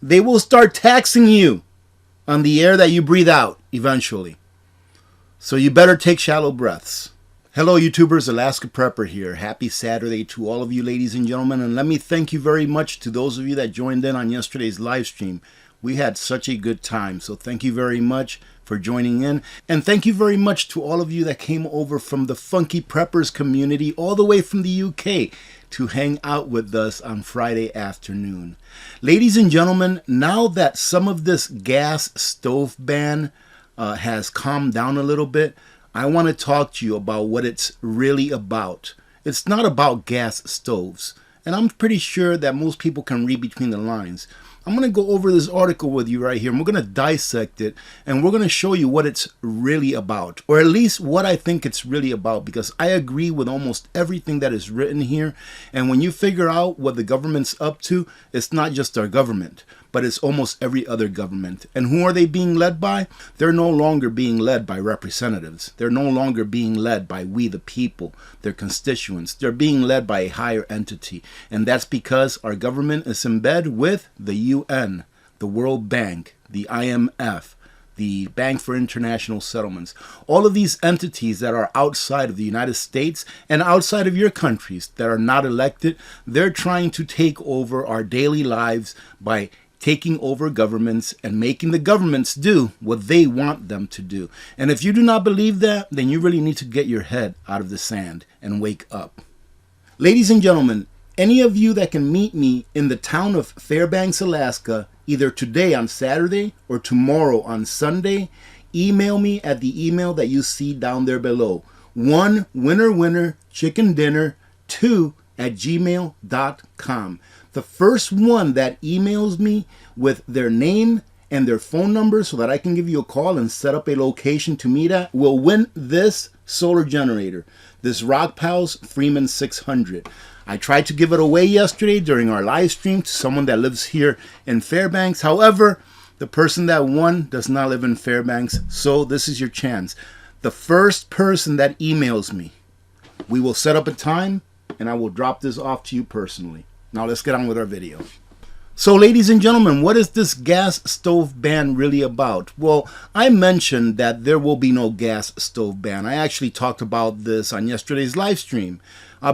they will start taxing you on the air that you breathe out eventually. So you better take shallow breaths. Hello YouTubers, Alaska Prepper here. Happy Saturday to all of you ladies and gentlemen, and let me thank you very much to those of you that joined in on yesterday's live stream. We had such a good time, so thank you very much for joining in, and thank you very much to all of you that came over from the Funky Preppers community all the way from the UK to hang out with us on Friday afternoon. Ladies and gentlemen, now that some of this gas stove ban has calmed down a little bit, I want to talk to you about what it's really about. It's not about gas stoves, and I'm pretty sure that most people can read between the lines. I'm going to go over this article with you right here, and we're going to dissect it, and we're going to show you what it's really about, or at least what I think it's really about, because I agree with almost everything that is written here. And when you figure out what the government's up to, it's not just our government, but it's almost every other government. And who are they being led by? They're no longer being led by representatives. They're no longer being led by we the people, their constituents. They're being led by a higher entity. And that's because our government is in bed with the UN, the World Bank, the IMF, the Bank for International Settlements. All of these entities that are outside of the United States and outside of your countries that are not elected, they're trying to take over our daily lives by taking over governments and making the governments do what they want them to do. And if you do not believe that, then you really need to get your head out of the sand and wake up. Ladies and gentlemen, any of you that can meet me in the town of Fairbanks, Alaska, either today on Saturday or tomorrow on Sunday, email me at the email that you see down there below. 1 winner winner chicken dinner 2@gmail.com. The first one that emails me with their name and their phone number so that I can give you a call and set up a location to meet at will win this solar generator, this Rockpals Freeman 600. I tried to give it away yesterday during our live stream to someone that lives here in Fairbanks. However, the person that won does not live in Fairbanks, so this is your chance. The first person that emails me, we will set up a time and I will drop this off to you personally. Now let's get on with our video. So ladies and gentlemen, what is this gas stove ban really about? Well, I mentioned that there will be no gas stove ban. I actually talked about this on yesterday's live stream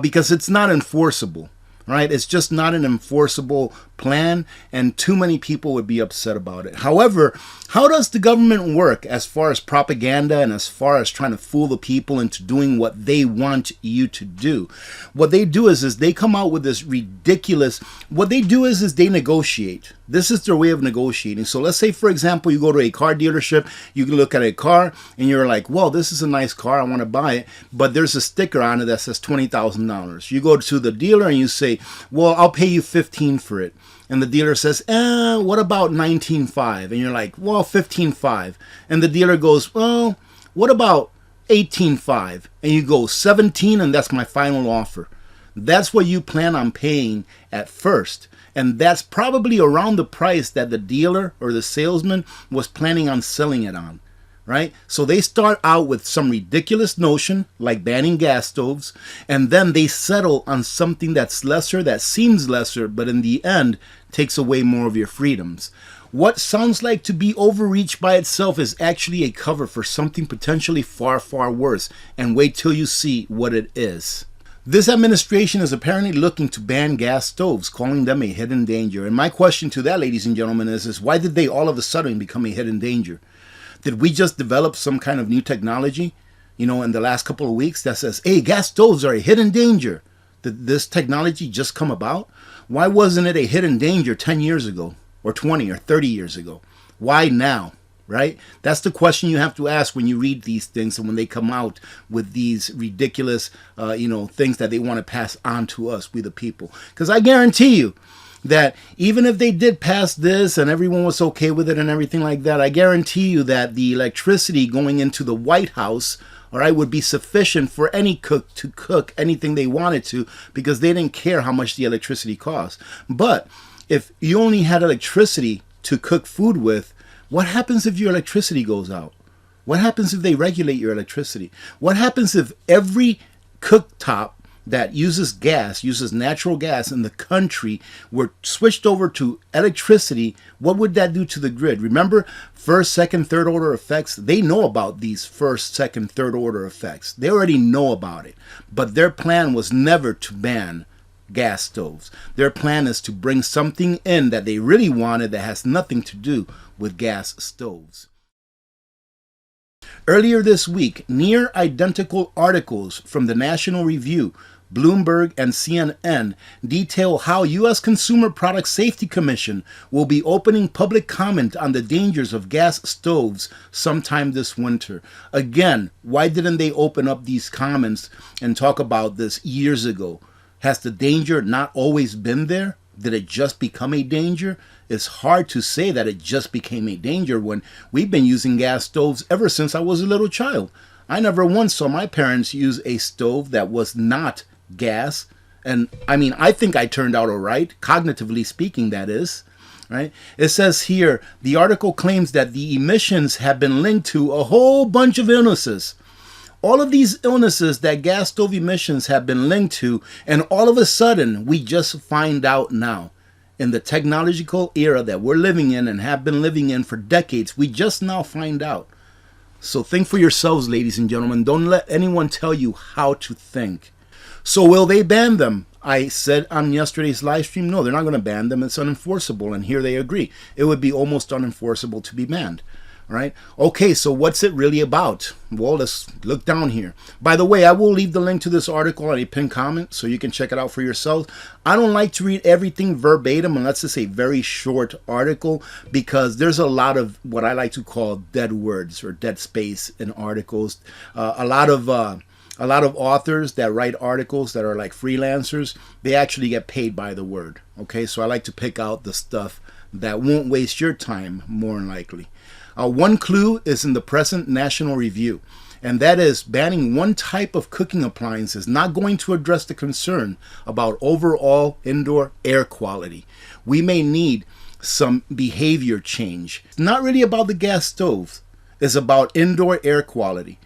because it's not enforceable, right? It's just not an enforceable plan, and too many people would be upset about it. However, how does the government work as far as propaganda and as far as trying to fool the people into doing what they want you to do? What they do is they come out with this ridiculous, what they do is they negotiate. This is their way of negotiating. So let's say, for example, you go to a car dealership, you can look at a car and you're like, well, this is a nice car, I want to buy it, but there's a sticker on it that says $20,000. You go to the dealer and you say, well, I'll pay you $15,000 for it. And the dealer says, what about $19,500? And you're like, well, $15,500. And the dealer goes, well, what about $18,500? And you go, $17,000, and that's my final offer. That's what you plan on paying at first. And that's probably around the price that the dealer or the salesman was planning on selling it on. Right? So they start out with some ridiculous notion like banning gas stoves, and then they settle on something that's lesser, that seems lesser, but in the end takes away more of your freedoms. What sounds like to be overreach by itself is actually a cover for something potentially far, far worse, and wait till you see what it is. This administration is apparently looking to ban gas stoves, calling them a hidden danger. And my question to that, ladies and gentlemen, is why did they all of a sudden become a hidden danger? Did we just develop some kind of new technology, in the last couple of weeks that says, hey, gas stoves are a hidden danger? Did this technology just come about? Why wasn't it a hidden danger 10 years ago or 20 or 30 years ago? Why now, right? That's the question you have to ask when you read these things and when they come out with these ridiculous, things that they want to pass on to us, we the people. Because I guarantee you, that even if they did pass this and everyone was okay with it and everything like that, I guarantee you that the electricity going into the White House, all right, would be sufficient for any cook to cook anything they wanted to, because they didn't care how much the electricity cost. But if you only had electricity to cook food with, what happens if your electricity goes out? What happens if they regulate your electricity? What happens if every cooktop that uses gas, uses natural gas in the country, were switched over to electricity, what would that do to the grid? Remember, first, second, third order effects? They know about these first, second, third order effects. They already know about it. But their plan was never to ban gas stoves. Their plan is to bring something in that they really wanted that has nothing to do with gas stoves. Earlier this week, near identical articles from the National Review, Bloomberg, and CNN detail how U.S. Consumer Product Safety Commission will be opening public comment on the dangers of gas stoves sometime this winter. Again, why didn't they open up these comments and talk about this years ago? Has the danger not always been there? Did it just become a danger? It's hard to say that it just became a danger when we've been using gas stoves ever since I was a little child. I never once saw my parents use a stove that was not gas. And I mean, I think I turned out all right, cognitively speaking, that is. Right? It says here, the article claims that the emissions have been linked to a whole bunch of illnesses. All of these illnesses that gas stove emissions have been linked to, and all of a sudden, we just find out now. In the technological era that we're living in and have been living in for decades, we just now find out. So think for yourselves, ladies and gentlemen. Don't let anyone tell you how to think. So will they ban them? I said on yesterday's live stream, no, they're not going to ban them. It's unenforceable. And here they agree. It would be almost unenforceable to be banned. Right? Okay, so what's it really about? Well, let's look down here. By the way, I will leave the link to this article on a pinned comment so you can check it out for yourself. I don't like to read everything verbatim unless it's a very short article, because there's a lot of what I like to call dead words or dead space in articles. A lot of authors that write articles that are like freelancers, they actually get paid by the word. Okay, so I like to pick out the stuff that won't waste your time, more than likely. One clue is in the present National Review, and that is banning one type of cooking appliance is not going to address the concern about overall indoor air quality. We may need some behavior change. It's not really about the gas stove. It's about indoor air quality.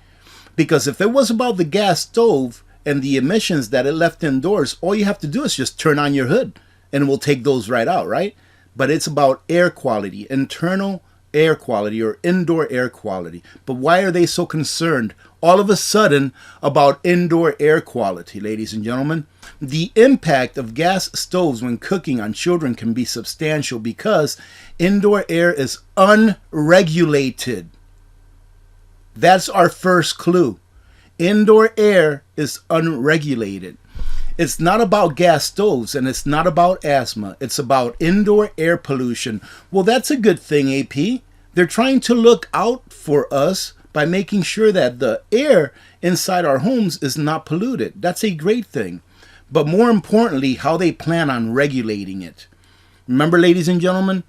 Because if it was about the gas stove and the emissions that it left indoors, all you have to do is just turn on your hood and we'll take those right out, right? But it's about air quality, internal air quality or indoor air quality. But why are they so concerned all of a sudden about indoor air quality, ladies and gentlemen? The impact of gas stoves when cooking on children can be substantial because indoor air is unregulated. That's our first clue. Indoor air is unregulated. It's not about gas stoves and it's not about asthma. It's about indoor air pollution. Well, that's a good thing, AP. They're trying to look out for us by making sure that the air inside our homes is not polluted. That's a great thing. But more importantly, how they plan on regulating it. Remember, ladies and gentlemen,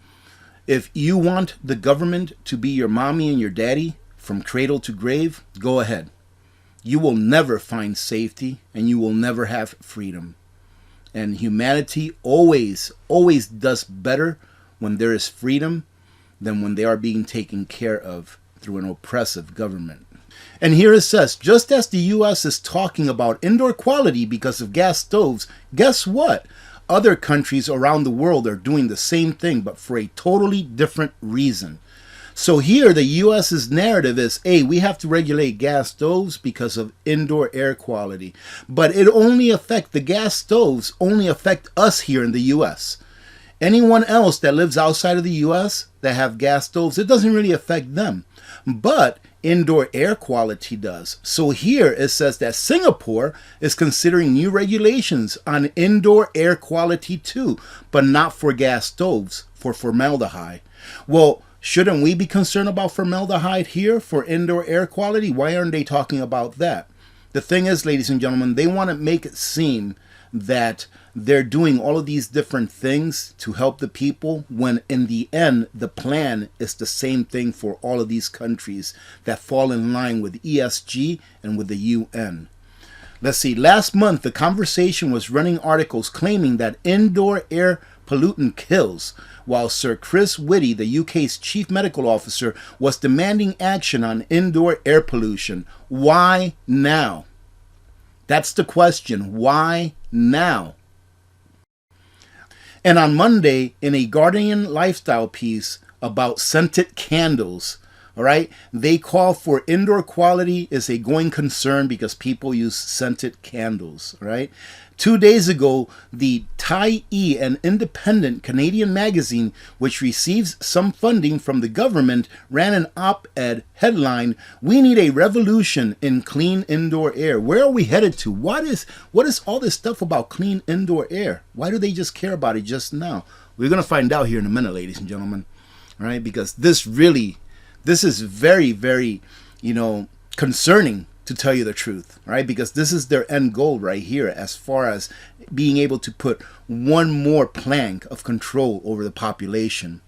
if you want the government to be your mommy and your daddy from cradle to grave, go ahead. You will never find safety and you will never have freedom. And humanity always does better when there is freedom than when they are being taken care of through an oppressive government. And here it says, just as the U.S. is talking about indoor quality because of gas stoves, guess what? Other countries around the world are doing the same thing, but for a totally different reason. So here the U.S.'s narrative is, hey, we have to regulate gas stoves because of indoor air quality. But it only affects, the gas stoves only affect us here in the U.S. Anyone else that lives outside of the U.S. that have gas stoves, it doesn't really affect them. But indoor air quality does. So here it says that Singapore is considering new regulations on indoor air quality too, but not for gas stoves, for formaldehyde. Well, shouldn't we be concerned about formaldehyde here for indoor air quality? Why aren't they talking about that? The thing is, ladies and gentlemen, they want to make it seem that they're doing all of these different things to help the people, when in the end, the plan is the same thing for all of these countries that fall in line with ESG and with the UN. Let's see, last month, the conversation was running articles claiming that indoor air pollutant kills, while Sir Chris Whitty, the UK's chief medical officer, was demanding action on indoor air pollution. Why now? That's the question. Why now? And on Monday, in a Guardian lifestyle piece about scented candles, all right, they call for indoor quality is a going concern because people use scented candles, all right? 2 days ago, the Tyee, an independent Canadian magazine which receives some funding from the government, ran an op-ed headline, "We need a revolution in clean indoor air." Where are we headed to? What is all this stuff about clean indoor air? Why do they just care about it just now? We're going to find out here in a minute, ladies and gentlemen, all right? Because this is very, very, concerning, to tell you the truth, right? Because this is their end goal right here as far as being able to put one more plank of control over the population.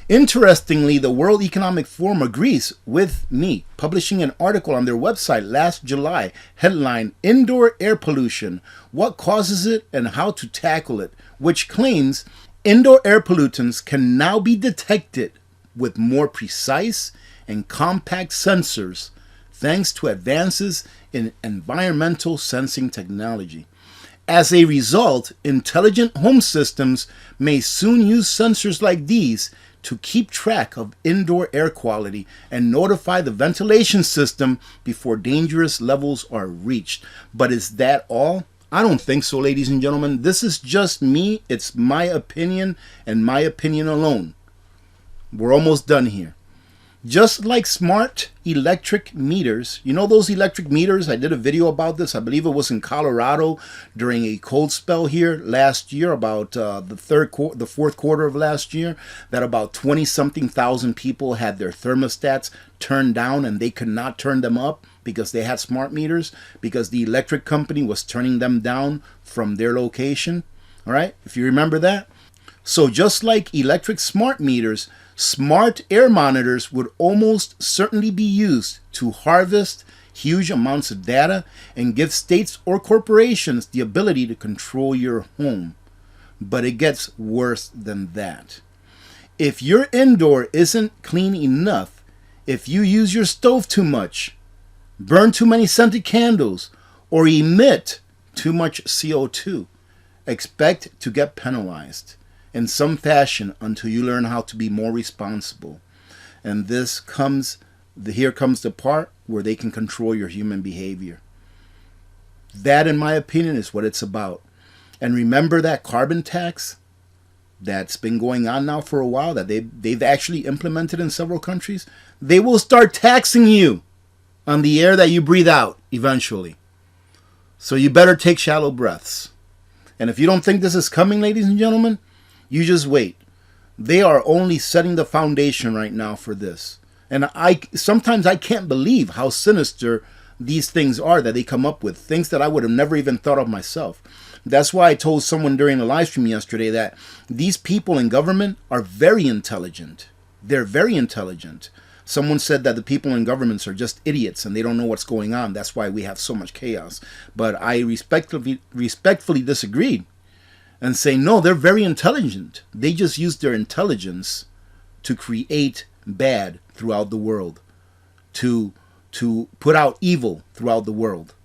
Interestingly, the World Economic Forum agrees with me, publishing an article on their website last July, headline, "Indoor Air Pollution, What Causes It and How to Tackle It," which claims indoor air pollutants can now be detected with more precise and compact sensors thanks to advances in environmental sensing technology. As a result, intelligent home systems may soon use sensors like these to keep track of indoor air quality and notify the ventilation system before dangerous levels are reached. But is that all? I don't think so, ladies and gentlemen. This is just me. It's my opinion and my opinion alone. We're almost done here. Just like smart electric meters, those electric meters, I did a video about this, I believe it was in Colorado during a cold spell here last year, about the fourth quarter of last year, that about 20-something thousand people had their thermostats turned down and they could not turn them up because they had smart meters, because the electric company was turning them down from their location. All right, if you remember that. So just like electric smart meters, smart air monitors would almost certainly be used to harvest huge amounts of data and give states or corporations the ability to control your home. But it gets worse than that. If your indoor isn't clean enough, if you use your stove too much, burn too many scented candles, or emit too much CO2, expect to get penalized in some fashion until you learn how to be more responsible. And here comes the part where they can control your human behavior. That, in my opinion, is what it's about. And remember that carbon tax that's been going on now for a while, that they've actually implemented in several countries? They will start taxing you on the air that you breathe out eventually. So you better take shallow breaths. And if you don't think this is coming, ladies and gentlemen, you just wait. They are only setting the foundation right now for this. And sometimes I can't believe how sinister these things are that they come up with. Things that I would have never even thought of myself. That's why I told someone during the live stream yesterday that these people in government are very intelligent. They're very intelligent. Someone said that the people in governments are just idiots and they don't know what's going on. That's why we have so much chaos. But I respectfully disagreed and say, no, they're very intelligent. They just use their intelligence to create bad throughout the world, to put out evil throughout the world.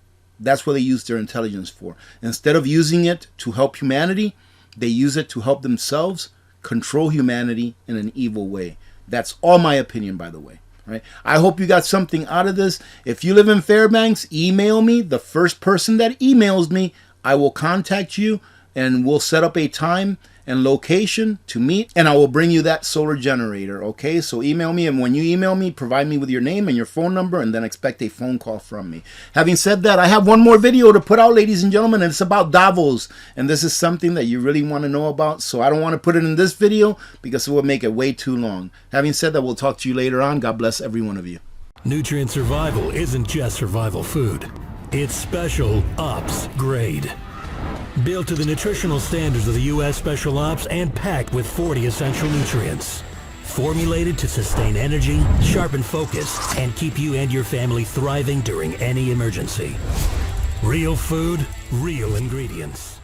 That's what they use their intelligence for. Instead of using it to help humanity, they use it to help themselves control humanity in an evil way. That's all my opinion, by the way. Right? I hope you got something out of this. If you live in Fairbanks, email me. The first person that emails me, I will contact you and we'll set up a time and location to meet, and I will bring you that solar generator, okay? So email me, and when you email me, provide me with your name and your phone number, and then expect a phone call from me. Having said that, I have one more video to put out, ladies and gentlemen, and it's about Davos, and this is something that you really want to know about, so I don't want to put it in this video because it would make it way too long. Having said that, we'll talk to you later on. God bless every one of you. Nutrient survival isn't just survival food. It's special ops grade. Built to the nutritional standards of the U.S. Special Ops and packed with 40 essential nutrients. Formulated to sustain energy, sharpen focus, and keep you and your family thriving during any emergency. Real food, real ingredients.